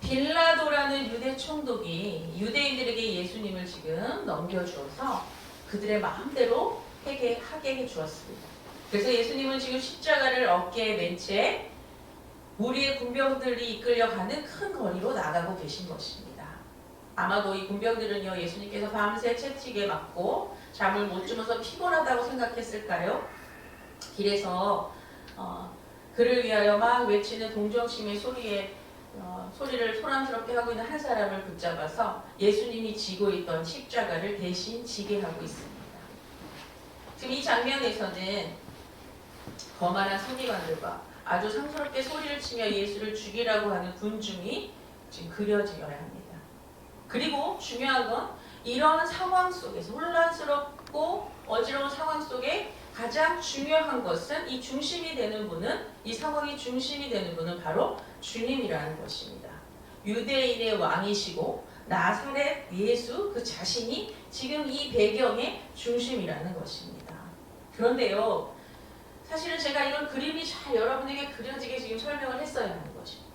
빌라도라는 유대 총독이 유대인들에게 예수님을 지금 넘겨주어서 그들의 마음대로 하게 해주었습니다. 그래서 예수님은 지금 십자가를 어깨에 맨 채 무리의 군병들이 이끌려가는 큰 거리로 나가고 계신 것입니다. 아마도 이 군병들은요, 예수님께서 밤새 채찍에 맞고 잠을 못 주무셔서 피곤하다고 생각했을까요? 길에서 그를 위하여 막 외치는 동정심의 소리를 소란스럽게 하고 있는 한 사람을 붙잡아서 예수님이 지고 있던 십자가를 대신 지게 하고 있습니다. 지금 이 장면에서는 거만한 서기관들과 아주 상스럽게 소리를 치며 예수를 죽이라고 하는 군중이 지금 그려져야 합니다. 그리고 중요한 건 이런 상황 속에서 혼란스럽고 어지러운 상황 속에 가장 중요한 것은 이 중심이 되는 분은, 이 상황이 중심이 되는 분은 바로 주님이라는 것입니다. 유대인의 왕이시고 나사렛 예수 그 자신이 지금 이 배경의 중심이라는 것입니다. 그런데요, 사실은 제가 이런 그림이 잘 여러분에게 그려지게 지금 설명을 했어야 하는 것입니다.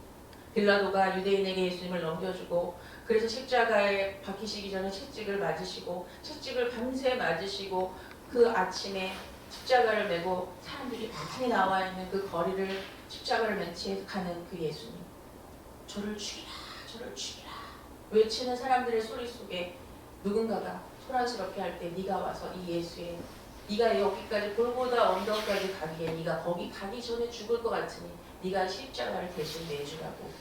빌라도가 유대인에게 예수님을 넘겨주고 그래서 십자가에 박히시기 전에 채찍을 맞으시고 채찍을 밤새 맞으시고 그 아침에 십자가를 메고 사람들이 많이 나와 있는 그 거리를 십자가를 맨 채 가는 그 예수님, 저를 죽이라 저를 죽이라 외치는 사람들의 소리 속에 누군가가 소란스럽게 할 때 네가 와서 이 예수의 네가 여기까지 골고다 언덕까지 가기에 네가 거기 가기 전에 죽을 것 같으니 네가 십자가를 대신 내주라고.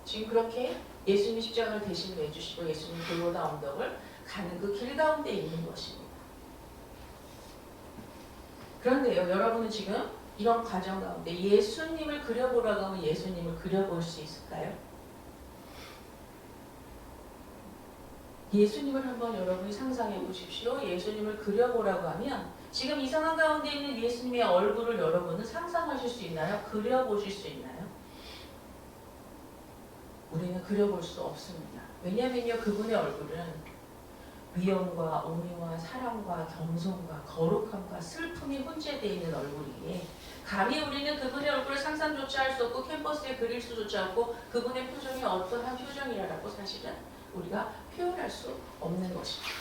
지금 그렇게 예수님이 십자가를 대신 내주시고 예수님 골고다 언덕을 가는 그 길 가운데 있는 것입니다. 그런데요, 여러분은 지금 이런 과정 가운데 예수님을 그려보라고 하면 예수님을 그려볼 수 있을까요? 예수님을 한번 여러분이 상상해 보십시오. 예수님을 그려보라고 하면 지금 이 상황 가운데 있는 예수님의 얼굴을 여러분은 상상하실 수 있나요? 그려보실 수 있나요? 우리는 그려볼 수 없습니다. 왜냐하면요, 그분의 얼굴은 위엄과 온유와 사랑과 겸손과 거룩함과 슬픔이 혼재되어 있는 얼굴이기에 감히 우리는 그분의 얼굴을 상상조차 할 수 없고 캔버스에 그릴 수조차 없고 그분의 표정이 어떠한 표정이라고 사실은 우리가 표현할 수 없는 것입니다.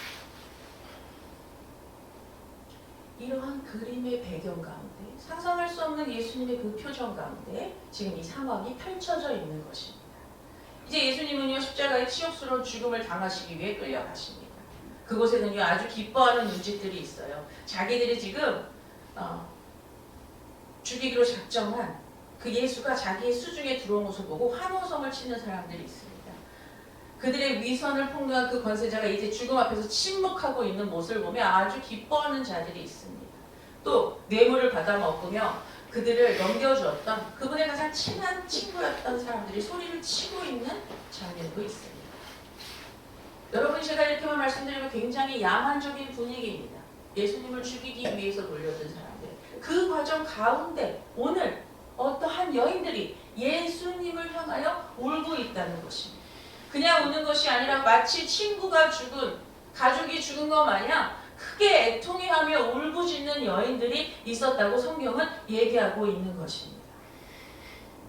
이러한 그림의 배경 가운데 상상할 수 없는 예수님의 그 표정 가운데 지금 이 상황이 펼쳐져 있는 것입니다. 이제 예수님은요, 십자가의 치욕스러운 죽음을 당하시기 위해 끌려가십니다. 그곳에는요, 아주 기뻐하는 눈짓들이 있어요. 자기들이 지금 죽이기로 작정한 그 예수가 자기의 수중에 들어온 것을 보고 환호성을 치는 사람들이 있습니다. 그들의 위선을 폭로한 그 권세자가 이제 죽음 앞에서 침묵하고 있는 모습을 보며 아주 기뻐하는 자들이 있습니다. 또 뇌물을 받아 먹으며 그들을 넘겨주었던 그분의 가장 친한 친구였던 사람들이 소리를 치고 있는 장면도 있습니다. 여러분, 제가 이렇게만 말씀드리면 굉장히 야만적인 분위기입니다. 예수님을 죽이기 위해서 몰려든 사람들. 그 과정 가운데 오늘 어떠한 여인들이 예수님을 향하여 울고 있다는 것입니다. 그냥 우는 것이 아니라 마치 친구가 죽은, 가족이 죽은 것 마냥 크게 애통해하며 울부짖는 여인들이 있었다고 성경은 얘기하고 있는 것입니다.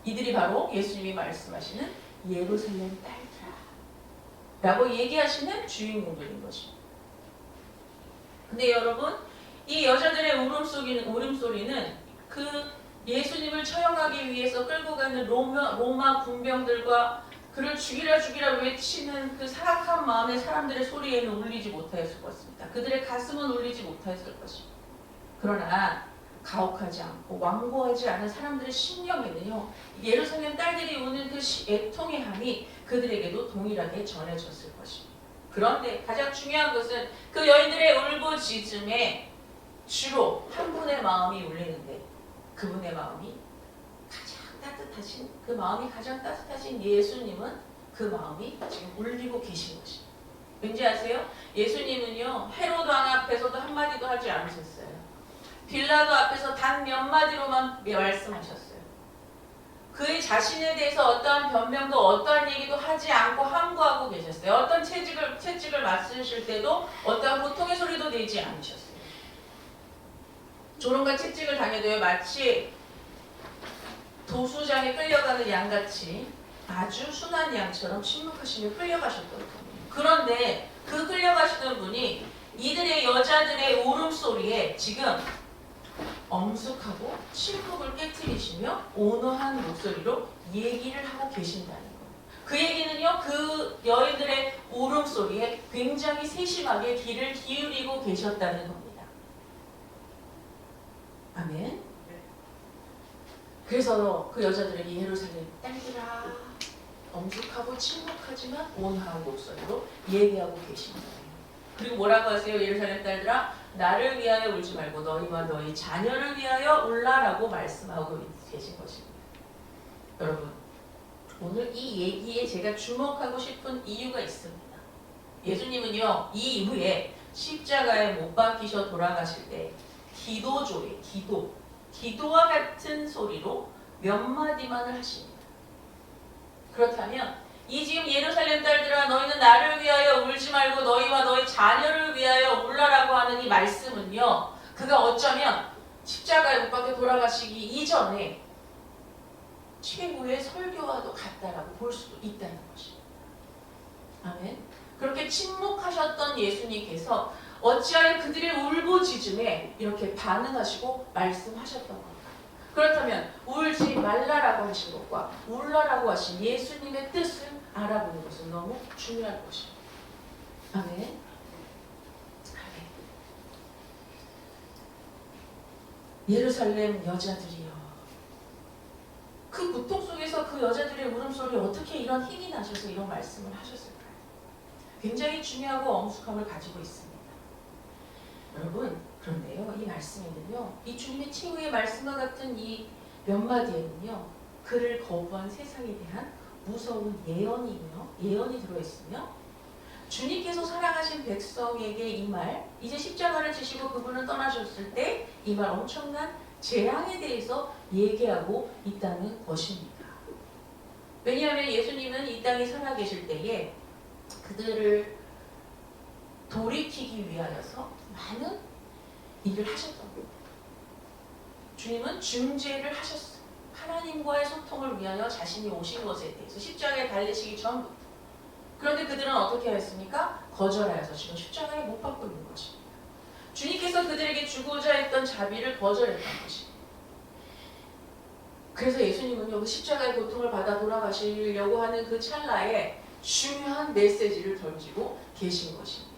이들이 바로 예수님이 말씀하시는 예루살렘 딸들아 라고 얘기하시는 주인공들인 것입니다. 근데 여러분, 이 여자들의 울음소리는 그 예수님을 처형하기 위해서 끌고 가는 로마 군병들과 그를 죽이라 외치는 그 사악한 마음의 사람들의 소리에는 울리지 못하였을 것입니다. 그들의 가슴은 울리지 못하였을 것입니다. 그러나 가혹하지 않고 완고하지 않은 사람들의 심령에는요, 예루살렘 딸들이 우는 그 애통의 함이 그들에게도 동일하게 전해졌을 것입니다. 그런데 가장 중요한 것은 그 여인들의 울부짖음에 주로 한 분의 마음이 울리는데 그분의 마음이 그 마음이 가장 따뜻하신 예수님은 그 마음이 지금 울리고 계신 것입니다. 왠지 아세요? 예수님은요, 헤로드 왕 앞에서도 한마디도 하지 않으셨어요. 빌라도 앞에서 단 몇 마디로만 말씀하셨어요. 그의 자신에 대해서 어떠한 변명도 어떠한 얘기도 하지 않고 함구하고 계셨어요. 어떤 채찍을 맞으실 때도 어떠한 고통의 소리도 내지 않으셨어요. 조롱과 채찍을 당해도요, 마치 도수장에 끌려가는 양같이 아주 순한 양처럼 침묵하시며 끌려가셨던 분이에요. 그런데 그 끌려가시던 분이 이들의 여자들의 울음소리에 지금 엄숙하고 침묵을 깨트리시며 온화한 목소리로 얘기를 하고 계신다는 거예요. 그 얘기는요, 그 여인들의 울음소리에 굉장히 세심하게 귀를 기울이고 계셨다는 겁니다. 아멘. 그래서 그 여자들에게 예루살렘 딸들아, 엄숙하고 침묵하지만 온화한 목소리로 얘기하고 계신 거예요. 그리고 뭐라고 하세요? 예루살렘 딸들아, 나를 위하여 울지 말고 너희와 너희 자녀를 위하여 울라라고 말씀하고 계신 것입니다. 여러분, 오늘 이 얘기에 제가 주목하고 싶은 이유가 있습니다. 예수님은요, 이 이후에 십자가에 못 박히셔 돌아가실 때 기도조에 기도와 같은 소리로 몇 마디만을 하십니다. 그렇다면 이 지금 예루살렘 딸들아, 너희는 나를 위하여 울지 말고 너희와 너희 자녀를 위하여 울라라고 하는 이 말씀은요, 그가 어쩌면 십자가에 못 박혀 돌아가시기 이전에 최후의 설교와도 같다라고 볼 수도 있다는 것입니다. 아멘. 그렇게 침묵하셨던 예수님께서 어찌하여 그들의 울부짖음에 이렇게 반응하시고 말씀하셨던 건가? 그렇다면 울지 말라라고 하신 것과 울라라고 하신 예수님의 뜻을 알아보는 것은 너무 중요한 것입니다. 아멘. 아멘. 예루살렘 여자들이여, 그 고통 속에서 그 여자들의 울음소리에 어떻게 이런 힘이 나셔서 이런 말씀을 하셨을까요? 굉장히 중요하고 엄숙함을 가지고 있습니다. 여러분, 그런데요, 이 말씀에는요, 이 주님의 최후의 말씀과 같은 이 몇 마디에는요, 그를 거부한 세상에 대한 무서운 예언이 들어있으며, 주님께서 사랑하신 백성에게 이 말, 이제 십자가를 지시고 그분을 떠나셨을 때 이 말 엄청난 재앙에 대해서 얘기하고 있다는 것입니다. 왜냐하면 예수님은 이 땅에 살아계실 때에 그들을 돌이키기 위하여서 많은 일을 하셨던 겁니다. 주님은 중재를 하셨어요. 하나님과의 소통을 위하여 자신이 오신 것에 대해서 십자가에 달리시기 전부터. 그런데 그들은 어떻게 하였습니까? 거절하여서 지금 십자가에 못 박고 있는 것입니다. 주님께서 그들에게 주고자 했던 자비를 거절했던 것입니다. 그래서 예수님은 여기 십자가의 고통을 받아 돌아가시려고 하는 그 찰나에 중요한 메시지를 던지고 계신 것입니다.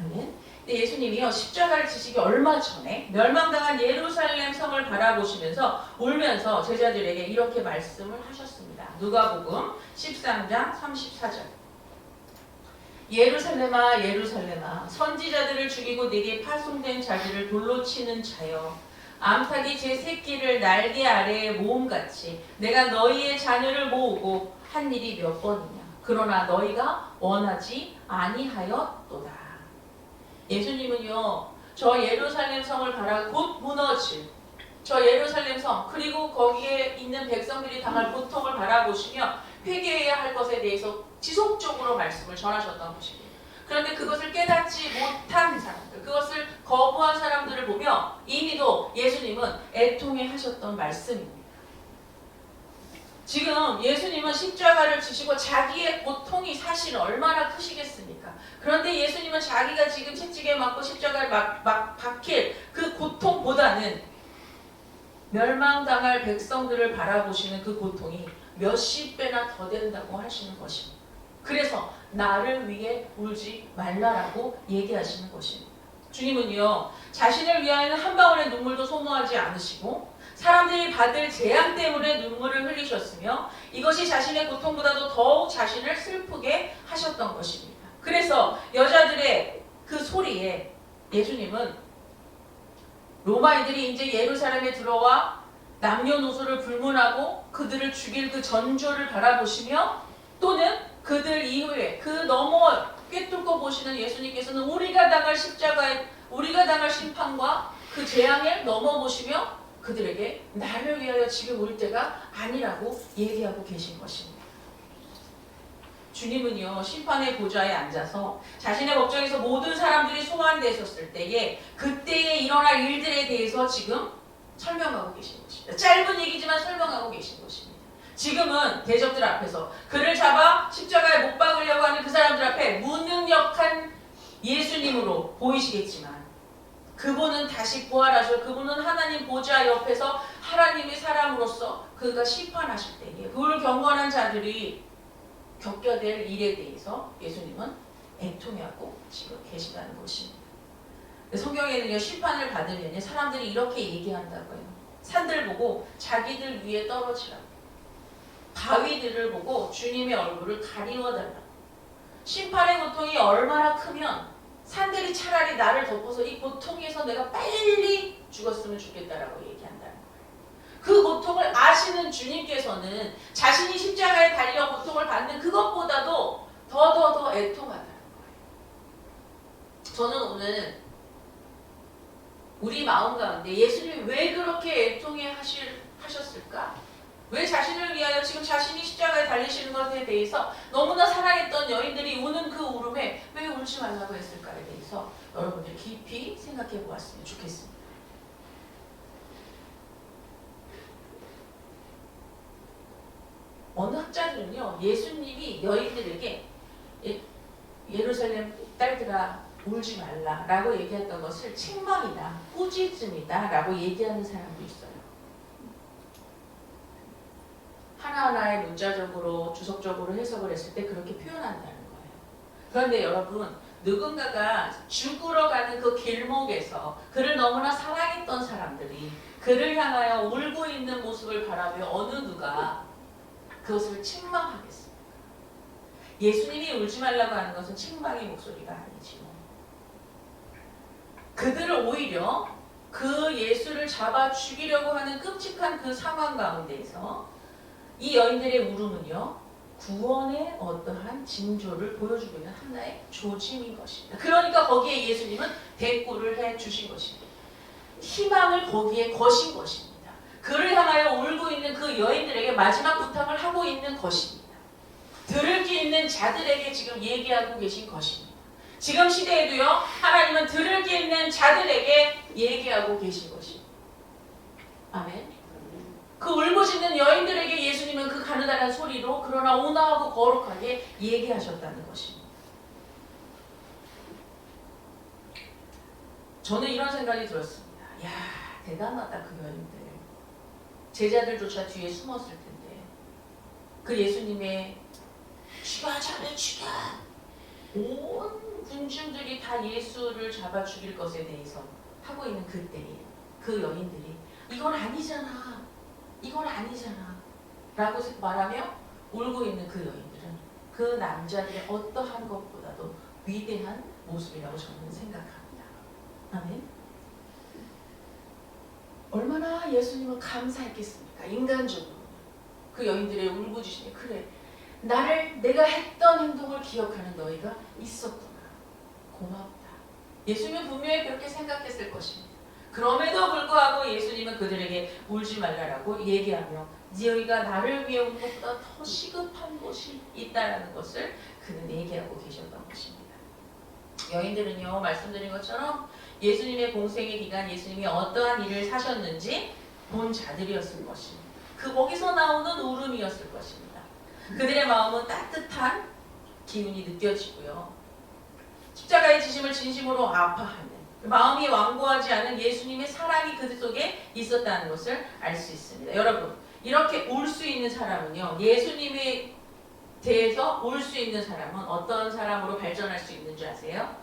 아멘. 근데 예수님이요, 십자가를 지시기 얼마 전에 멸망당한 예루살렘 성을 바라보시면서 울면서 제자들에게 이렇게 말씀을 하셨습니다. 누가복음 13장 34절. 예루살렘아 예루살렘아, 선지자들을 죽이고 네게 파송된 자들을 돌로 치는 자여, 암탉이 제 새끼를 날개 아래에 모음같이 내가 너희의 자녀를 모으고 한 일이 몇 번이냐. 그러나 너희가 원하지 아니하였도다. 예수님은요, 저 예루살렘 성을 바라 곧 무너질 저 예루살렘 성, 그리고 거기에 있는 백성들이 당할 고통을 바라보시며 회개해야 할 것에 대해서 지속적으로 말씀을 전하셨던 것입니다. 그런데 그것을 깨닫지 못한 사람들, 그것을 거부한 사람들을 보며 이미도 예수님은 애통해 하셨던 말씀입니다. 지금 예수님은 십자가를 지시고 자기의 고통이 사실 얼마나 크시겠습니까? 그런데 예수님은 자기가 지금 채찍에 맞고 십자가에 박힐 그 고통보다는 멸망당할 백성들을 바라보시는 그 고통이 몇십 배나 더 된다고 하시는 것입니다. 그래서 나를 위해 울지 말라라고 얘기하시는 것입니다. 주님은요, 자신을 위하여는 한 방울의 눈물도 소모하지 않으시고 사람들이 받을 재앙 때문에 눈물을 흘리셨으며 이것이 자신의 고통보다도 더욱 자신을 슬프게 하셨던 것입니다. 그래서 여자들의 그 소리에 예수님은 로마인들이 이제 예루살렘에 들어와 남녀노소를 불문하고 그들을 죽일 그 전조를 바라보시며 또는 그들 이후에 그 너머 꿰뚫고 보시는 예수님께서는 우리가 당할 심판과 그 재앙을 넘어보시며 그들에게 나를 위하여 지금 올 때가 아니라고 얘기하고 계신 것입니다. 주님은요, 심판의 보좌에 앉아서 자신의 법정에서 모든 사람들이 소환되셨을 때에 그때에 일어날 일들에 대해서 지금 설명하고 계신 것입니다. 짧은 얘기지만 설명하고 계신 것입니다. 지금은 대적들 앞에서 그를 잡아 십자가에 못 박으려고 하는 그 사람들 앞에 무능력한 예수님으로 보이시겠지만 그분은 다시 부활하셔 그분은 하나님 보좌 옆에서 하나님의 사람으로서 그가 심판하실 때에 그를 경건한 자들이 겪게 될 일에 대해서 예수님은 애통해하고 지금 계시다는 것입니다. 성경에는요, 심판을 받으면 사람들이 이렇게 얘기한다고요. 산들 보고 자기들 위에 떨어지라고. 바위들을 보고 주님의 얼굴을 가리워달라고. 심판의 고통이 얼마나 크면 산들이 차라리 나를 덮어서 이 고통에서 내가 빨리 죽었으면 좋겠다라고 얘기한다는 거예요. 그 고통을 아시는 주님께서는 자신이 십자가에 달려 고통을 받는 그것보다도 더 애통하다는 거예요. 저는 오늘 우리 마음 가운데 예수님이 왜 그렇게 애통해 하셨을까? 왜 자신을 위하여 지금 자신이 십자가에 달리시는 것에 대해서 너무나 사랑했던 여인들이 우는 그 울음에 왜 울지 말라고 했을까에 대해서 여러분들 깊이 생각해 보았으면 좋겠습니다. 어느 학자들은요, 예수님이 여인들에게 예루살렘 딸들아 울지 말라라고 얘기했던 것을 책망이다, 꾸짖음이다 라고 얘기하는 사람도 있어요. 하나하나의 문자적으로 주석적으로 해석을 했을 때 그렇게 표현한다는 거예요. 그런데 여러분, 누군가가 죽으러 가는 그 길목에서 그를 너무나 사랑했던 사람들이 그를 향하여 울고 있는 모습을 바라며 어느 누가 그것을 책망하겠습니까? 예수님이 울지 말라고 하는 것은 책망의 목소리가 아니지요. 그들을 오히려 그 예수를 잡아 죽이려고 하는 끔찍한 그 상황 가운데에서 이 여인들의 울음은요, 구원의 어떠한 징조를 보여주고 있는 하나의 조짐인 것입니다. 그러니까 거기에 예수님은 대꾸를 해주신 것입니다. 희망을 거기에 거신 것입니다. 그를 향하여 울고 있는 그 여인들에게 마지막 부탁을 하고 있는 것입니다. 들을 귀 있는 자들에게 지금 얘기하고 계신 것입니다. 지금 시대에도요, 하나님은 들을 귀 있는 자들에게 얘기하고 계신 것입니다. 아멘. 그 울부짖는 여인들에게 예수님은 그 가느다란 소리로 그러나 온화하고 거룩하게 얘기하셨다는 것입니다. 저는 이런 생각이 들었습니다. 야, 대단하다 그 여인들. 제자들조차 뒤에 숨었을 텐데 그 예수님의 죽여 저를 죽여 온 군중들이 다 예수를 잡아 죽일 것에 대해서 하고 있는 그때에 그 여인들이 이건 아니잖아, 이건 아니잖아 라고 말하며 울고 있는 그 여인들은 그 남자들의 어떠한 것보다도 위대한 모습이라고 저는 생각합니다. 아멘. 얼마나 예수님은 감사했겠습니까? 인간적으로 그 여인들의 울부짖음이 그래, 내가 했던 행동을 기억하는 너희가 있었구나, 고맙다. 예수님은 분명히 그렇게 생각했을 것입니다. 그럼에도 불구하고 예수님은 그들에게 울지 말라라고 얘기하며 너희가 나를 위해 우는 것보다 더 시급한 것이 있다는 것을 그는 얘기하고 계셨던 것입니다. 여인들은요, 말씀드린 것처럼 예수님의 공생의 기간 예수님이 어떠한 일을 사셨는지 본 자들이었을 것입니다. 거기서 나오는 울음이었을 것입니다. 그들의 마음은 따뜻한 기운이 느껴지고요, 십자가의 지심을 진심으로 아파하는 마음이 완고하지 않은 예수님의 사랑이 그들 속에 있었다는 것을 알 수 있습니다. 여러분, 이렇게 울 수 있는 사람은요, 예수님에 대해서 울 수 있는 사람은 어떤 사람으로 발전할 수 있는 줄 아세요?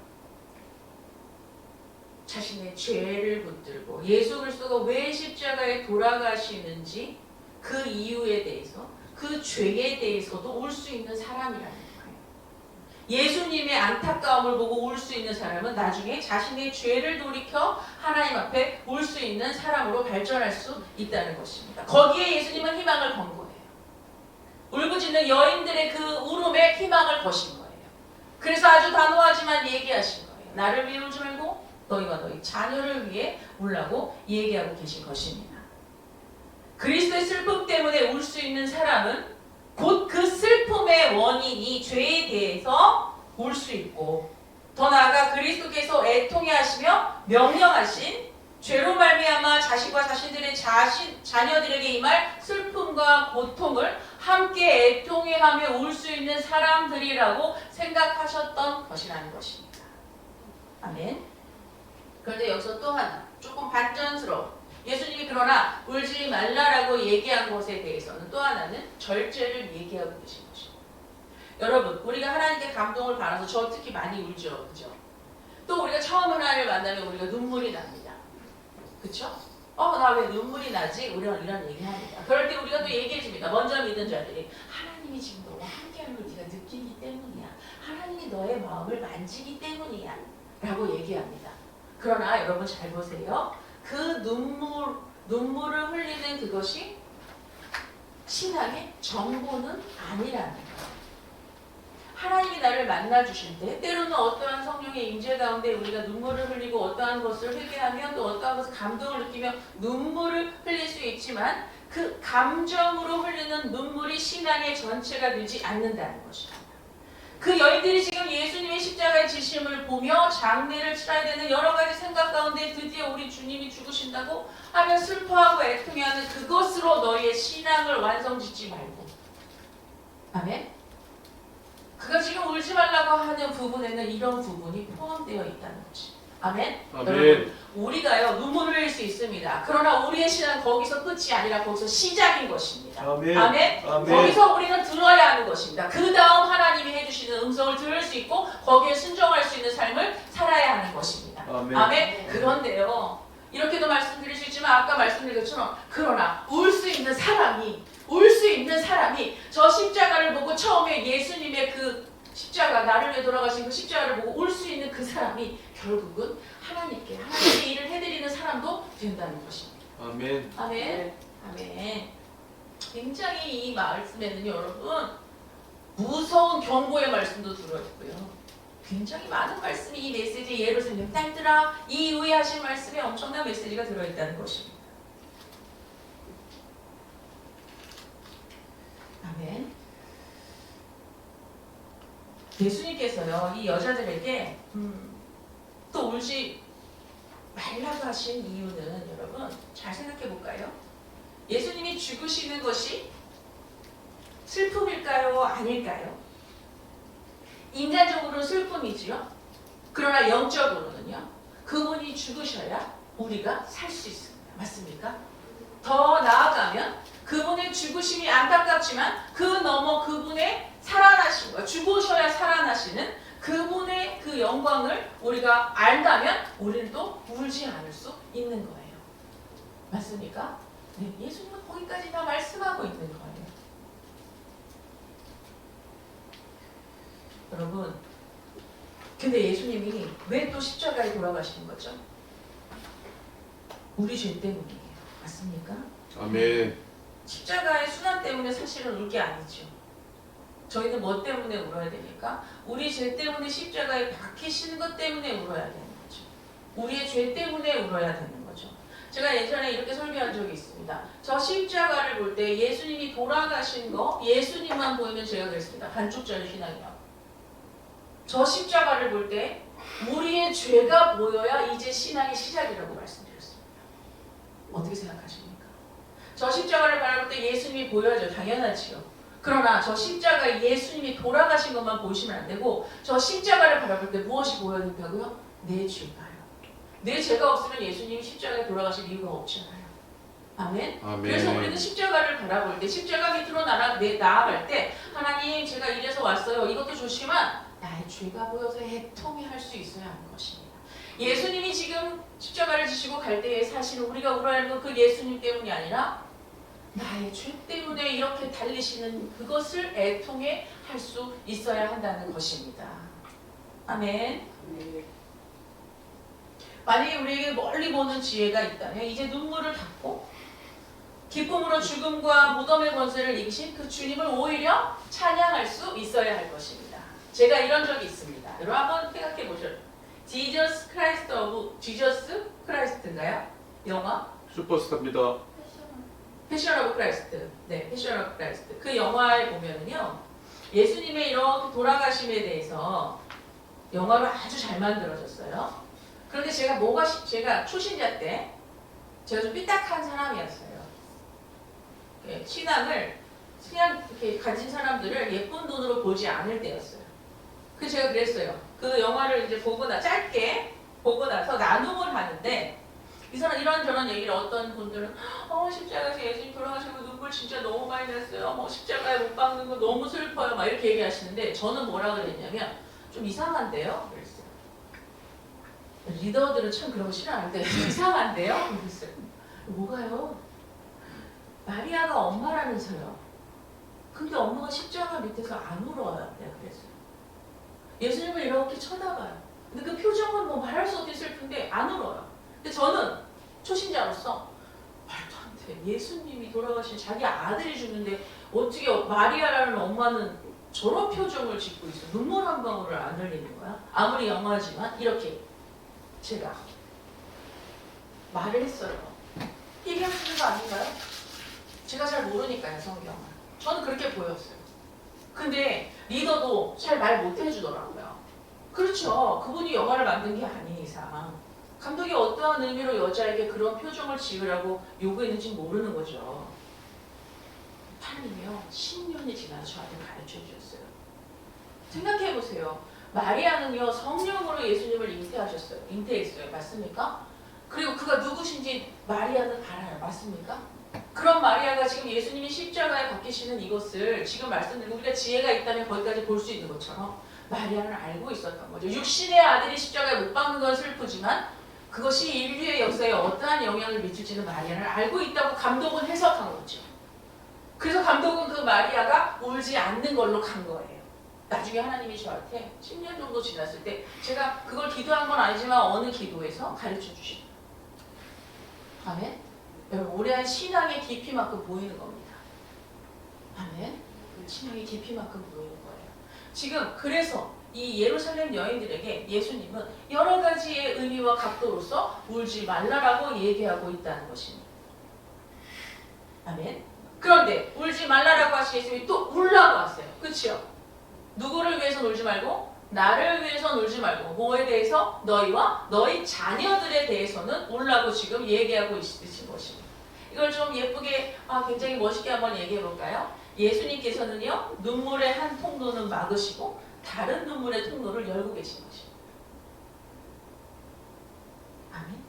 자신의 죄를 붙들고 예수 그리스도가 왜 십자가에 돌아가시는지 그 이유에 대해서, 그 죄에 대해서도 울 수 있는 사람이라는 거예요. 예수님의 안타까움을 보고 울 수 있는 사람은 나중에 자신의 죄를 돌이켜 하나님 앞에 울 수 있는 사람으로 발전할 수 있다는 것입니다. 거기에 예수님은 희망을 건 거예요. 울부짖는 여인들의 그 울음에 희망을 거신 거예요. 그래서 아주 단호하지만 얘기하신 거예요. 나를 위해 울지 말고 너희와 너희 자녀를 위해 울라고 얘기하고 계신 것입니다. 그리스도의 슬픔 때문에 울 수 있는 사람은 곧 그 슬픔의 원인이 죄에 대해서 울 수 있고, 더 나아가 그리스도께서 애통해 하시며 명령하신 죄로 말미암아 자신과 자신들의 자녀들에게 임할 슬픔과 고통을 함께 애통해하며 울 수 있는 사람들이라고 생각하셨던 것이라는 것입니다. 아멘. 그런데 여기서 또 하나 조금 반전스러워. 예수님이 그러나 울지 말라라고 얘기한 것에 대해서는 또 하나는 절제를 얘기하고 계신 것입니다. 여러분, 우리가 하나님께 감동을 받아서 저 특히 많이 울죠. 그죠? 또 우리가 처음 하나님을 만나면 우리가 눈물이 납니다. 그쵸? 나 왜 눈물이 나지? 우리가 이런 얘기합니다. 그럴 때 우리가 또 얘기해줍니다. 먼저 믿은 자들이 하나님이 지금 너와 함께하는 걸 네가 느끼기 때문이야. 하나님이 너의 마음을 만지기 때문이야. 라고 얘기합니다. 그러나 여러분 잘 보세요. 그 눈물을 흘리는 그것이 신앙의 전부는 아니라는 거예요. 하나님이 나를 만나주실 때 때로는 어떠한 성령의 임재 가운데 우리가 눈물을 흘리고 어떠한 것을 회개하며 또 어떠한 것을 감동을 느끼며 눈물을 흘릴 수 있지만 그 감정으로 흘리는 눈물이 신앙의 전체가 되지 않는다는 것입니다. 그 여인들이 지금 예수님의 십자가의 지심을 보며 장례를 치러야 되는 여러 가지 생각 가운데 드디어 우리 주님이 죽으신다고 하며 슬퍼하고 애통해하는 그것으로 너희의 신앙을 완성짓지 말고. 아멘. 그가 지금 울지 말라고 하는 부분에는 이런 부분이 포함되어 있다는 거지. 아멘. 아멘. 여러분, 우리가요 눈물을 흘릴 수 있습니다. 그러나 우리의 신앙은 거기서 끝이 아니라 거기서 시작인 것입니다. 아멘. 아멘. 아멘. 거기서 우리는 들어야 하는 것입니다. 그 다음 하나님이 해주시는 음성을 들을 수 있고 거기에 순종할 수 있는 삶을 살아야 하는 것입니다. 아멘. 아멘. 그런데요, 이렇게도 말씀드릴 수 있지만 아까 말씀드린 것처럼 그러나 울 수 있는 사람이 저 십자가를 보고 처음에 예수님의 그 십자가, 나를 위해 돌아가신 그 십자가를 보고 울 수 있는 그 사람이 결국은 하나님께 하나님의 일을 해드리는 사람도 된다는 것입니다. 아멘. 아멘. 아멘. 굉장히 이 말씀에는 여러분 무서운 경고의 말씀도 들어있고요. 굉장히 많은 말씀이 이 메시지 예루살렘 딸들아 이 이후에 하신 말씀에 엄청난 메시지가 들어있다는 것입니다. 아멘. 예수님께서요 이 여자들에게 또 울지 말라고 하신 이유는 여러분 잘 생각해 볼까요? 예수님이 죽으시는 것이 슬픔일까요? 아닐까요? 인간적으로는 슬픔이지요. 그러나 영적으로는요. 그분이 죽으셔야 우리가 살 수 있습니다. 맞습니까? 더 나아가면 그분의 죽으심이 안타깝지만 그 너머 그분의 살아나심과 죽으셔야 살아나시는 그분의 그 영광을 우리가 안다면 우리는 또 울지 않을 수 있는 거예요. 맞습니까? 네, 예수님은 거기까지 다 말씀하고 있는 거예요. 여러분, 근데 예수님이 왜 또 십자가에 돌아가시는 거죠? 우리 죄 때문이에요. 맞습니까? 아멘. 십자가의 순환 때문에 사실은 울 게 아니죠. 저희는 뭐 때문에 울어야 됩니까? 우리 죄 때문에 십자가에 박히시는 것 때문에 울어야 되는 거죠. 우리의 죄 때문에 울어야 되는 거죠. 제가 예전에 이렇게 설교한 적이 있습니다. 저 십자가를 볼 때 예수님이 돌아가신 거 예수님만 보이면 제가 그랬습니다. 반쪽짜리 신앙이라고. 저 십자가를 볼 때 우리의 죄가 보여야 이제 신앙의 시작이라고 말씀드렸습니다. 어떻게 생각하십니까? 저 십자가를 바라볼 때 예수님이 보여야죠. 당연하지요. 그러나 저 십자가 예수님이 돌아가신 것만 보시면 안 되고 저 십자가를 바라볼 때 무엇이 보여야 된다고요? 내 죄가요. 내 죄가 없으면 예수님이 십자가에 돌아가실 이유가 없잖아요. 아멘? 아멘. 그래서 우리는 십자가를 바라볼 때 십자가 밑으로 나아갈 때 하나님 제가 이래서 왔어요. 이것도 좋지만 나의 죄가 보여서 애통해할 수 있어야 하는 것입니다. 예수님이 지금 십자가를 지시고 갈 때에 사실 우리가 울어야 하는 건 그 예수님 때문이 아니라 나의 죄 때문에 이렇게 달리시는 그것을 애통해 할 수 있어야 한다는 것입니다. 아멘. 만약에 우리에게 멀리 보는 지혜가 있다면 이제 눈물을 닦고 기쁨으로 죽음과 무덤의 권세를 이기신 그 주님을 오히려 찬양할 수 있어야 할 것입니다. 제가 이런 적이 있습니다. 여러분 한번 생각해 보셔요. Jesus Christ of Jesus Christ인가요? 영화? 슈퍼스타입니다. 패션 오브 크라이스트. 네, 패션 오브 크라이스트. 그 영화에 보면은요. 예수님의 이렇게 돌아가심에 대해서 영화로 아주 잘 만들어졌어요. 그런데 제가 초신자 때 제가 좀 삐딱한 사람이었어요. 신앙을 그냥 이렇게 가진 사람들을 예쁜 눈으로 보지 않을 때였어요. 그래서 제가 그랬어요. 그 영화를 이제 짧게 보고 나서 나눔을 하는데 이 사람 이런저런 얘기를 어떤 분들은 십자가에서 예수님 돌아가시고 눈물 진짜 너무 많이 났어요. 십자가에 못 박는 거 너무 슬퍼요. 막 이렇게 얘기하시는데 저는 뭐라 그랬냐면 좀 이상한데요? 그랬어요. 리더들은 참 그런 거 싫어하는데 이상한데요? 그랬어요. 뭐가요? 마리아가 엄마라면서요. 근데 엄마가 십자가 밑에서 안 울어요. 내가 그랬어요. 예수님을 이렇게 쳐다봐요. 근데 그 표정은 뭐 말할 수 없이 슬픈데 안 울어요. 근데 저는 초신자로서 말도 안 돼. 예수님이 돌아가신 자기 아들이 죽는데 어떻게 마리아라는 엄마는 저런 표정을 짓고 있어. 눈물 한 방울을 안 흘리는 거야. 아무리 영화지만 이렇게 제가 말을 했어요. 얘기하시는 거 아닌가요? 제가 잘 모르니까요, 성경을. 저는 그렇게 보였어요. 근데 리더도 잘 말 못 해주더라고요. 그렇죠. 그분이 영화를 만든 게 아닌 이상 감독이 어떠한 의미로 여자에게 그런 표정을 지으라고 요구했는지 모르는 거죠. 하나님이요 10년이 지나서 저한테 가르쳐 주셨어요. 생각해보세요. 마리아는요 성령으로 예수님을 잉태했어요. 맞습니까? 그리고 그가 누구신지 마리아는 알아요. 맞습니까? 그런 마리아가 지금 예수님이 십자가에 박히시는 이것을 지금 말씀드리고 우리가 지혜가 있다면 거기까지 볼 수 있는 것처럼 마리아는 알고 있었던 거죠. 육신의 아들이 십자가에 못 박는 건 슬프지만 그것이 인류의 역사에 어떠한 영향을 미칠지는 마리아는 알고 있다고 감독은 해석한 거죠. 그래서 감독은 그 마리아가 울지 않는 걸로 간 거예요. 나중에 하나님이 저한테 10년 정도 지났을 때 제가 그걸 기도한 건 아니지만 어느 기도에서 가르쳐 주시더라고요. 아멘? 여러분 오래한 신앙의 깊이만큼 보이는 겁니다. 아멘? 신앙의 깊이만큼 보이는 거예요. 지금 그래서 이 예루살렘 여인들에게 예수님은 여러 가지의 의미와 각도로서 울지 말라라고 얘기하고 있다는 것입니다. 아멘? 그런데 울지 말라라고 하신 예수님이 또 울라고 하세요. 그렇죠? 누구를 위해서 울지 말고? 나를 위해서 울지 말고 뭐에 대해서? 너희와 너희 자녀들에 대해서는 울라고 지금 얘기하고 있으신 것입니다. 이걸 좀 예쁘게 굉장히 멋있게 한번 얘기해 볼까요? 예수님께서는요 눈물의 한 통로는 막으시고 다른 눈물의 통로를 열고 계신 것입니다. 아멘.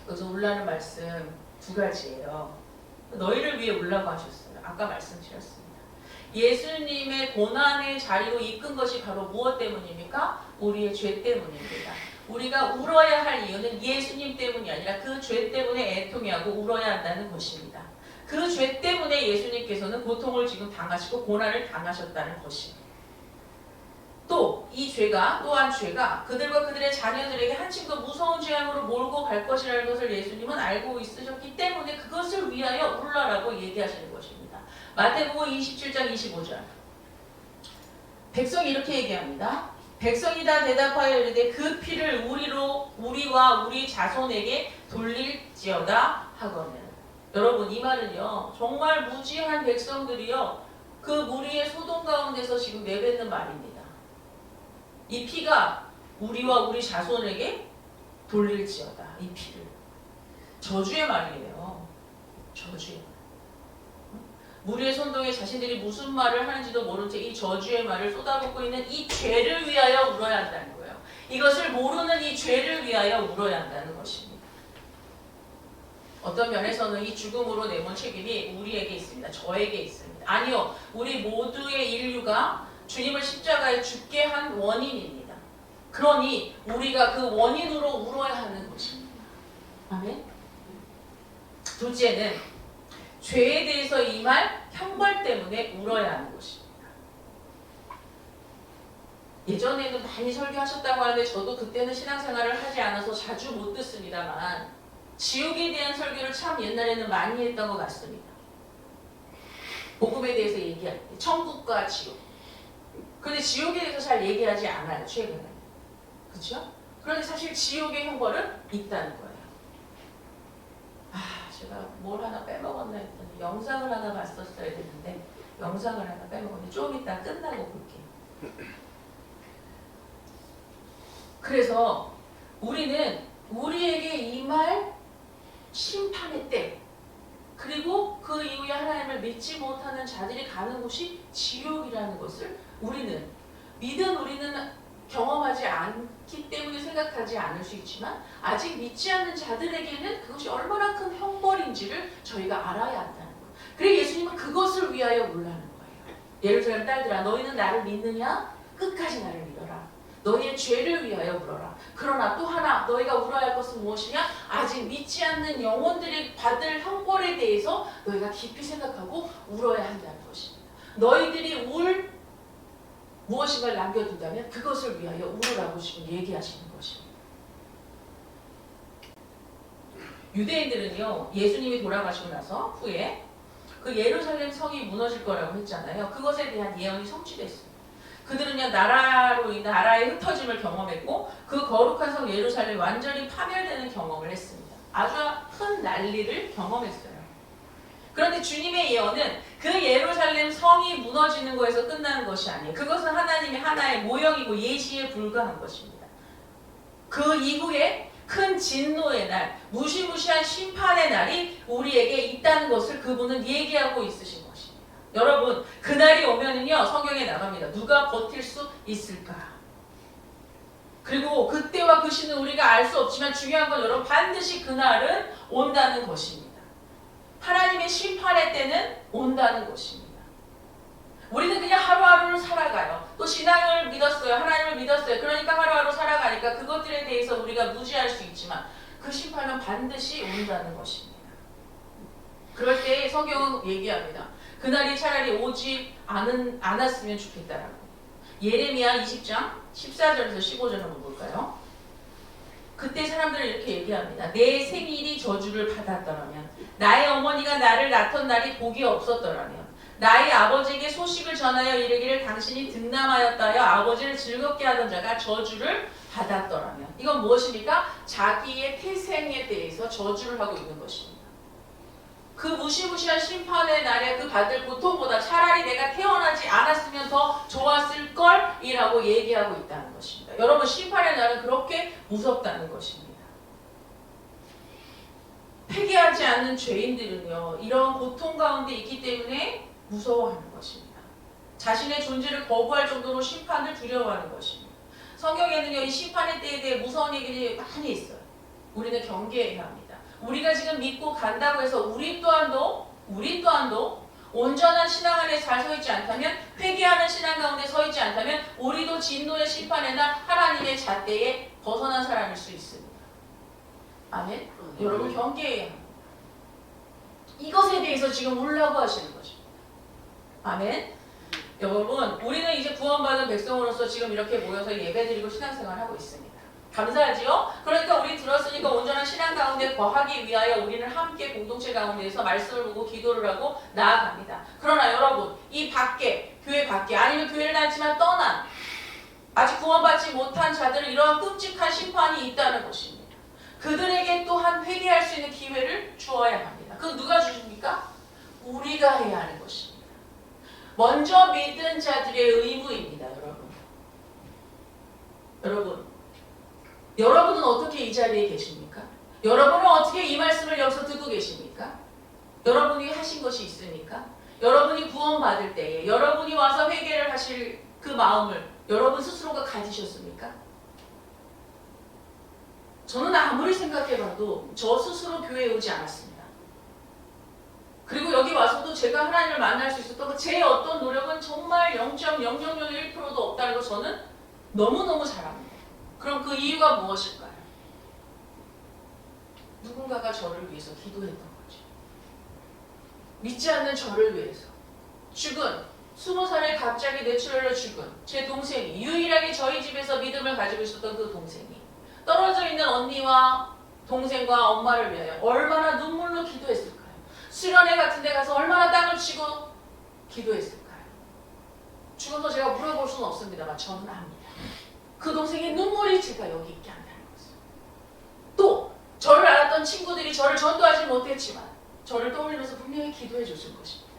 여기서 울라는 말씀 두 가지예요. 너희를 위해 울라고 하셨어요. 아까 말씀드렸습니다. 예수님의 고난의 자리로 이끈 것이 바로 무엇 때문입니까? 우리의 죄 때문입니다. 우리가 울어야 할 이유는 예수님 때문이 아니라 그 죄 때문에 애통해하고 울어야 한다는 것입니다. 그 죄 때문에 예수님께서는 고통을 지금 당하시고 고난을 당하셨다는 것입니다. 또 이 죄가 또한 죄가 그들과 그들의 자녀들에게 한층 더 무서운 재앙으로 몰고 갈 것이라는 것을 예수님은 알고 있으셨기 때문에 그것을 위하여 울라라고 얘기하시는 것입니다. 마태복음 27장 25절 백성이 이렇게 얘기합니다. 백성이 다 대답하여 이르되 그 피를 우리와 우리 자손에게 돌릴지어다 하거늘. 여러분 이 말은요 정말 무지한 백성들이요 그 무리의 소동 가운데서 지금 내뱉는 말입니다. 이 피가 우리와 우리 자손에게 돌릴지어다. 이 피를 저주의 말이에요. 저주의 말. 무리의 선동에 자신들이 무슨 말을 하는지도 모른 채 이 저주의 말을 쏟아붓고 있는 이 죄를 위하여 울어야 한다는 거예요. 이것을 모르는 이 죄를 위하여 울어야 한다는 것입니다. 어떤 면에서는 이 죽음으로 내몬 책임이 우리에게 있습니다. 저에게 있습니다. 아니요. 우리 모두의 인류가 주님을 십자가에 죽게 한 원인입니다. 그러니 우리가 그 원인으로 울어야 하는 것입니다. 아멘. 둘째는 죄에 대해서 임할 형벌 때문에 울어야 하는 것입니다. 예전에는 많이 설교하셨다고 하는데 저도 그때는 신앙생활을 하지 않아서 자주 못 듣습니다만 지옥에 대한 설교를 참 옛날에는 많이 했던 것 같습니다. 복음에 대해서 얘기할 때 천국과 지옥. 그런데 지옥에 대해서 잘 얘기하지 않아요. 최근에. 그렇죠? 그런데 사실 지옥의 형벌은 있다는 거예요. 제가 뭘 하나 빼먹었나 했더니 영상을 하나 봤었어야 되는데 영상을 하나 빼먹었는데 좀 이따 끝나고 볼게요. 그래서 우리는 우리에게 임할 심판의 때, 그리고 그 이후에 하나님을 믿지 못하는 자들이 가는 곳이 지옥이라는 것을 우리는 경험하지 않기 때문에 생각하지 않을 수 있지만, 아직 믿지 않는 자들에게는 그것이 얼마나 큰 형벌인지를 저희가 알아야 한다는 거예요. 그래서 예수님은 그것을 위하여 울라는 거예요. 예루살렘 딸들아, 너희는 나를 믿느냐? 끝까지 나를 믿어라. 너희의 죄를 위하여 울어라. 그러나 또 하나 너희가 울어야 할 것은 무엇이냐? 아직 믿지 않는 영혼들이 받을 형벌에 대해서 너희가 깊이 생각하고 울어야 한다는 것입니다. 너희들이 무엇인가를 남겨둔다면 그것을 위하여 울으라고 지금 얘기하시는 것입니다. 유대인들은요, 예수님이 돌아가시고 나서 후에 그 예루살렘 성이 무너질 거라고 했잖아요. 그것에 대한 예언이 성취됐습니다. 그들은요, 나라의 흩어짐을 경험했고 그 거룩한 성 예루살렘이 완전히 파멸되는 경험을 했습니다. 아주 큰 난리를 경험했어요. 그런데 주님의 예언은 그 예루살렘 성이 무너지는 거에서 끝나는 것이 아니에요. 그것은 하나님의 하나의 모형이고 예시에 불과한 것입니다. 그 이후에 큰 진노의 날, 무시무시한 심판의 날이 우리에게 있다는 것을 그분은 얘기하고 있으신 것입니다. 여러분, 그날이 오면은요, 성경에 나갑니다. 누가 버틸 수 있을까? 그리고 그때와 그 시는 우리가 알 수 없지만 중요한 건 여러분, 반드시 그날은 온다는 것입니다. 하나님의 심판의 때는 온다는 것입니다. 우리는 그냥 하루하루를 살아가요. 또 신앙을 믿었어요. 하나님을 믿었어요. 그러니까 하루하루 살아가니까 그것들에 대해서 우리가 무지할 수 있지만 그 심판은 반드시 온다는 것입니다. 그럴 때 성경은 얘기합니다. 그날이 차라리 오지 않았으면 좋겠다라고. 예레미야 20장 14절에서 15절 한번 볼까요? 그때 사람들은 이렇게 얘기합니다. 내 생일이 저주를 받았더라면, 나의 어머니가 나를 낳던 날이 복이 없었더라면, 나의 아버지에게 소식을 전하여 이르기를 당신이 득남하였다여 아버지를 즐겁게 하던 자가 저주를 받았더라면. 이건 무엇입니까? 자기의 태생에 대해서 저주를 하고 있는 것입니다. 그 무시무시한 심판의 날에 그 받을 고통보다 차라리 내가 태어나지 않았으면 더 좋았을 걸 이라고 얘기하고 있다는 것입니다. 여러분, 심판의 날은 그렇게 무섭다는 것입니다. 회개하지 않는 죄인들은요, 이런 고통 가운데 있기 때문에 무서워하는 것입니다. 자신의 존재를 거부할 정도로 심판을 두려워하는 것입니다. 성경에는요, 이 심판의 때에 대해 무서운 얘기들이 많이 있어요. 우리는 경계해야 합니다. 우리가 지금 믿고 간다고 해서 우리 또한도 온전한 신앙 안에 잘 서 있지 않다면, 회개하는 신앙 가운데 서 있지 않다면 우리도 진노의 심판의 날 하나님의 잣대에 벗어난 사람일 수 있습니다. 아멘? 여러분, 경계해야 합니다. 이것에 대해서 지금 울라고 하시는 것입니다. 아멘? 여러분, 우리는 이제 구원받은 백성으로서 지금 이렇게 모여서 예배드리고 신앙생활하고 있습니다. 감사하지요? 그러니까 우리 들었으니까 온전한 신앙 가운데 거하기 위하여 우리는 함께 공동체 가운데에서 말씀을 보고 기도를 하고 나아갑니다. 그러나 여러분, 이 밖에, 교회 밖에, 아니면 교회를 다니지만 떠난, 아직 구원받지 못한 자들은 이러한 끔찍한 심판이 있다는 것입니다. 그들에게 또한 회개할 수 있는 기회를 주어야 합니다. 그건 누가 주십니까? 우리가 해야 하는 것입니다. 먼저 믿은 자들의 의무입니다, 여러분. 여러분은 어떻게 이 자리에 계십니까? 여러분은 어떻게 이 말씀을 여기서 듣고 계십니까? 여러분이 하신 것이 있습니까? 여러분이 구원받을 때에 여러분이 와서 회개를 하실 그 마음을 여러분 스스로가 가지셨습니까? 저는 아무리 생각해봐도 저 스스로 교회에 오지 않았습니다. 그리고 여기 와서도 제가 하나님을 만날 수 있었던 제 어떤 노력은 정말 0.0001%도 없다는 거 저는 너무너무 잘 압니다. 그럼 그 이유가 무엇일까요? 누군가가 저를 위해서 기도했던 거죠. 믿지 않는 저를 위해서. 죽은 20살에 갑자기 뇌출혈로 죽은 제 동생이, 유일하게 저희 집에서 믿음을 가지고 있었던 그 동생이 떨어져 있는 언니와 동생과 엄마를 위하여 얼마나 눈물로 기도했을까요? 수련회 같은 데 가서 얼마나 땅을 치고 기도했을까요? 죽어서 제가 물어볼 수는 없습니다만 저는 압니다. 그 동생의 눈물이 제가 여기 있게 한다는 것을. 또 저를 알았던 친구들이 저를 전도하지 못했지만 저를 떠올리면서 분명히 기도해 줬을 것입니다.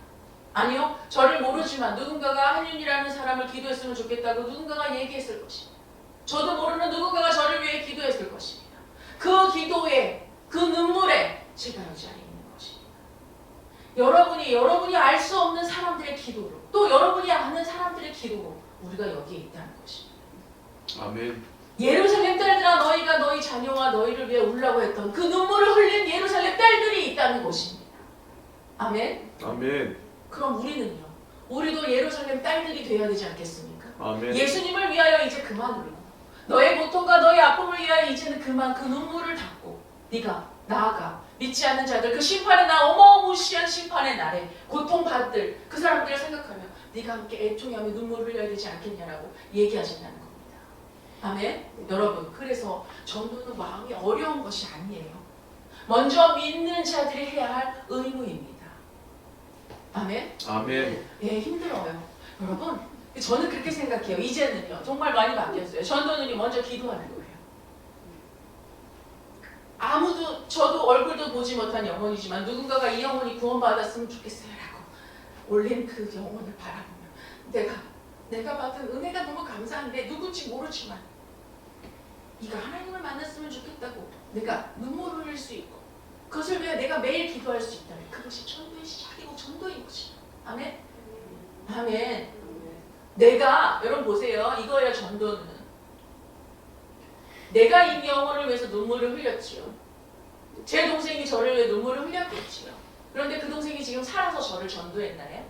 아니요, 저를 모르지만 누군가가 한윤이라는 사람을 기도했으면 좋겠다고 누군가가 얘기했을 것입니다. 저도 모르는 누군가가 저를 위해 기도했을 것입니다. 그 기도에, 그 눈물에 제가 여기 안에 있는 것입니다. 여러분이 알 수 없는 사람들의 기도로, 또 여러분이 아는 사람들의 기도로 우리가 여기에 있다는 것입니다. 아멘. 예루살렘 딸들아, 너희가 너희 자녀와 너희를 위해 울라고 했던 그 눈물을 흘린 예루살렘 딸들이 있다는 것입니다. 아멘. 아멘. 그럼 우리는요? 우리도 예루살렘 딸들이 되어야 되지 않겠습니까? 아멘. 예수님을 위하여 이제 그만 울고, 너의 고통과 너의 아픔을 위하여 이제는 그만 그 눈물을 닦고 네가 나아가 믿지 않는 자들, 그 심판의 날, 어마무시한 심판의 날에 고통받을 그 사람들을 생각하며 네가 함께 애통하며 눈물을 흘려야 되지 않겠냐라고 얘기하신다는 겁니다. 아멘. 여러분, 그래서 전도는 마음이 어려운 것이 아니에요. 먼저 믿는 자들이 해야 할 의무입니다. 아멘. 아멘. 예, 힘들어요. 여러분, 저는 그렇게 생각해요. 이제는요, 정말 많이 바뀌었어요. 전도는요, 먼저 기도하는 거예요. 아무도, 저도 얼굴도 보지 못한 영혼이지만 누군가가 이 영혼이 구원받았으면 좋겠어요 라고 올린 그 영혼을 바라보면 내가 받은 은혜가 너무 감사한데 누군지 모르지만 이가 하나님을 만났으면 좋겠다고 내가 눈물을 흘릴 수 있고 그것을 위해 내가 매일 기도할 수 있다면 그것이 전도의 시작이고 전도인 것이다. 아멘? 아멘. 여러분 보세요. 이거예요, 전도는. 내가 이 영혼을 위해서 눈물을 흘렸지요. 제 동생이 저를 위해 눈물을 흘렸겠지요. 그런데 그 동생이 지금 살아서 저를 전도했나요?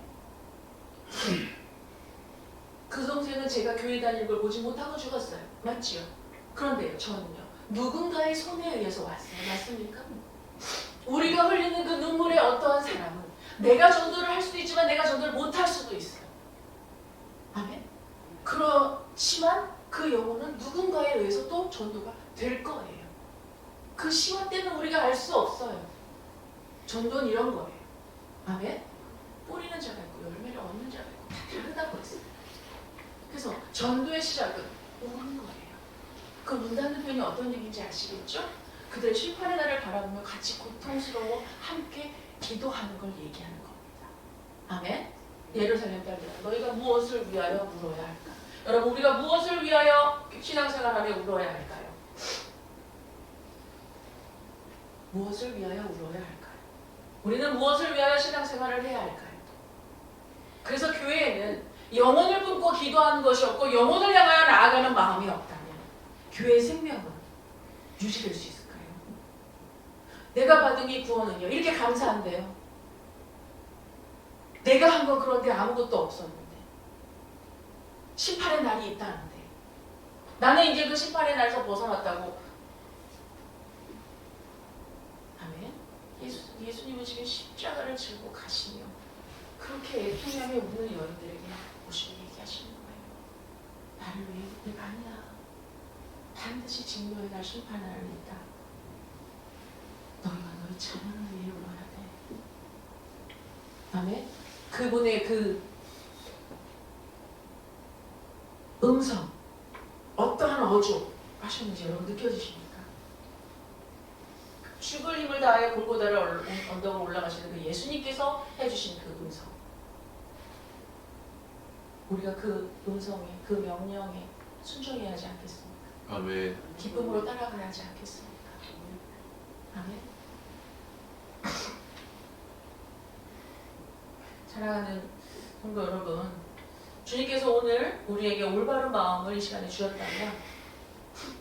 그 동생은 제가 교회 다니는 걸 보지 못하고 죽었어요. 맞지요? 그런데요, 저는요, 누군가의 손에 의해서 왔어요. 맞습니까? 우리가 흘리는 그 눈물의 어떠한 사람은 내가 전도를 할 수도 있지만 내가 전도를 못할 수도 있어요. 아멘? 그렇지만 그 영혼은 누군가에 의해서 또 전도가 될 거예요. 그 시간 때는 우리가 알 수 없어요. 전도는 이런 거예요. 아멘? 뿌리는 자가 있고 열매를 얻는 자가 있고 다 다르다고 했어요. 그래서 전도의 시작은 우는 거예요. 그 운다는 표현이 어떤 얘기인지 아시겠죠? 그들의 심판의 날을 바라보며 같이 고통스러워 함께 기도하는 걸 얘기하는 겁니다. 아멘? 예루살렘 딸들아, 너희가 무엇을 위하여 울어야 할까? 여러분, 우리가 무엇을 위하여 신앙생활하며 울어야 할까요? 무엇을 위하여 울어야 할까요? 우리는 무엇을 위하여 신앙생활을 해야 할까요? 그래서 교회에는 영혼을 품고 기도하는 것이 없고 영혼을 향하여 나아가는 마음이 없다면 교회의 생명은 유지될 수 있을까요? 내가 받은 이 구원은요, 이렇게 감사한데요, 내가 한 건 그런데 아무것도 없었는데 심판의 날이 있다는데 나는 이제 그 심판의 날에서 벗어났다고. 아멘. 예수님은 지금 십자가를 지고 가시며 그렇게 애통하며 우는 여인들에게 오시고 얘기하시는 거예요. 나를 위해 내가 아니야. 반드시 진노의 날 심판의 날이 있다. 너희가 너희 자녀를 위해 울어야 돼. 아멘. 그분의 그 음성, 어떠한 어조 하셨는지 여러분 느껴지십니까? 죽을 힘을 다하여 골고다를 언덕으로 올라가시는 그 예수님께서 해주신 그 음성, 우리가 그 음성에, 그 명령에 순종해야 하지 않겠습니까? 아멘. 기쁨으로 따라가야 하지 않겠습니까? 아멘. 사랑하는 성도 여러분, 주님께서 오늘 우리에게 올바른 마음을 이 시간에 주셨다면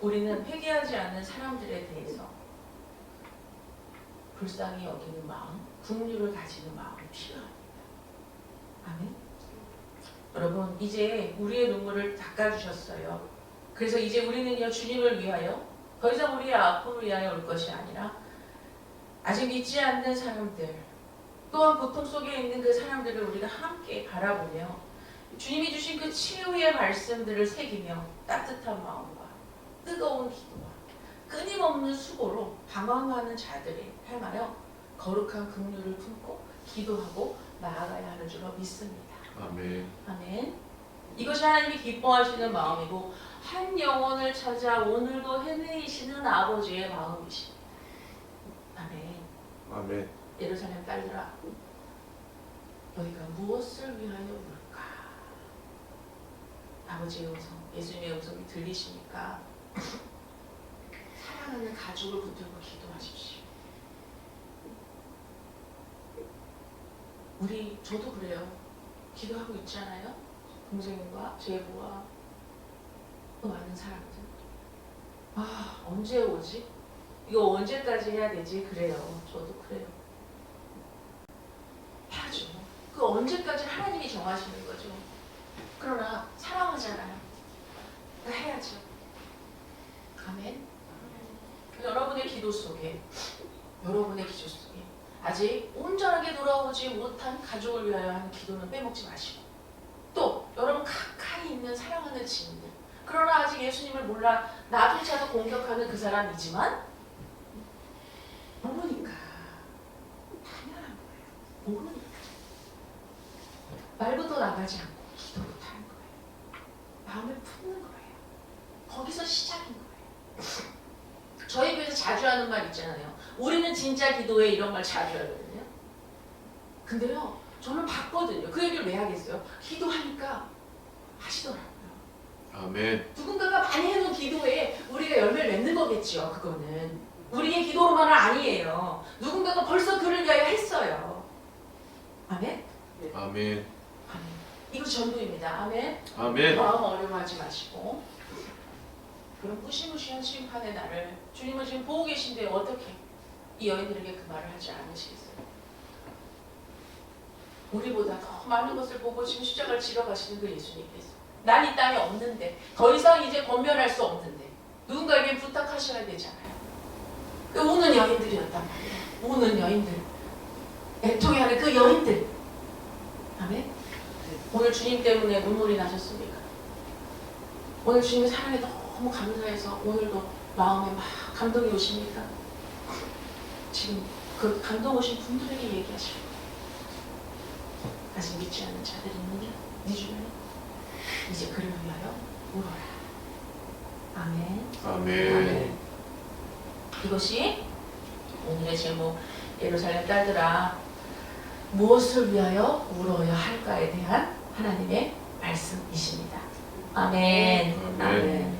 우리는 회개하지 않는 사람들에 대해서 불쌍히 여기는 마음, 긍휼을 가지는 마음이 필요합니다. 아멘. 여러분, 이제 우리의 눈물을 닦아주셨어요. 그래서 이제 우리는요, 주님을 위하여 더 이상 우리의 아픔을 위하여 올 것이 아니라 아직 믿지 않는 사람들, 또한 고통 속에 있는 그 사람들을 우리가 함께 바라보며 주님이 주신 그 치유의 말씀들을 새기며 따뜻한 마음과 뜨거운 기도와 끊임없는 수고로 방황하는 자들이 향하여 거룩한 긍휼을 품고 기도하고 나아가야 하는 줄로 믿습니다. 아멘. 아멘. 이것이 하나님이 기뻐하시는 마음이고 한 영혼을 찾아 오늘도 헤매이시는 아버지의 마음이십니다. 아멘. 아멘. 예루살렘 딸들아, 너희가 무엇을 위하여 울까? 아버지의 음성, 예수님의 음성이 들리십니까? 사랑하는 가족을 붙들고 기도하십시오. 저도 그래요. 기도하고 있잖아요. 동생과 제부와 많은 사람들. 언제 오지? 이거 언제까지 해야 되지? 그래요. 저도 그래요. 해야죠. 그 언제까지 하나님이 정하시는 거죠. 그러나 사랑하잖아요. 그러니까 해야죠. 아멘. 여러분의 기도 속에 아직 온전하게 돌아오지 못한 가족을 위하여 하는 기도는 빼먹지 마시고, 또 여러분 가까이 있는 사랑하는 지인들, 그러나 아직 예수님을 몰라 나조차도 공격하는 그 사람이지만 모르니까 당연한 거예요. 모르니까 말부터 나가지 않고 기도부터 하는 거예요. 마음을 푸는 거예요. 거기서 시작인 거예요. 저희 교회에서 자주 하는 말 있잖아요. 우리는 진짜 기도에 이런 말 자주 하거든요. 근데요, 저는 봤거든요. 그 얘기를 왜 하겠어요? 기도하니까 하시더라고요. 아멘. 누군가가 많이 해놓은 기도에 우리가 열매를 맺는 거겠죠. 그거는 우리의 기도로만은 아니에요. 누군가가 벌써 그를 위하여 했어요. 아멘? 아멘. 아멘. 이거 전부입니다. 아멘? 아멘. 마음 어려워하지 마시고, 그런 무시무시한 심판의 날을 주님은 지금 보고 계신데 어떻게 이 여인들에게 그 말을 하지 않으시겠어요? 우리보다 더 많은 것을 보고 지금 십자가를 지러 가시는 그 예수님께서, 난 이 땅에 없는데, 더 이상 이제 권면할 수 없는데 누군가에게 부탁하셔야 되잖아요. 그 우는 여인들이었단 말이에요. 우는 여인들, 애통해하는 그 여인들. 아멘? 오늘 주님 때문에 눈물이 나셨습니까? 오늘 주님의 사랑에 너무 감사해서 오늘도 마음에 막 감동이 오십니까? 지금 그 감동 오신 분들에게 얘기하시고, 아직 믿지 않는 자들이 있느냐? 네 주변에 이제 그를 위하여 울어라. 아멘. 아멘. 이것이 오늘의 제목, 예루살렘 딸들아 무엇을 위하여 울어야 할까에 대한 하나님의 말씀이십니다. 아멘. 아멘. 아멘.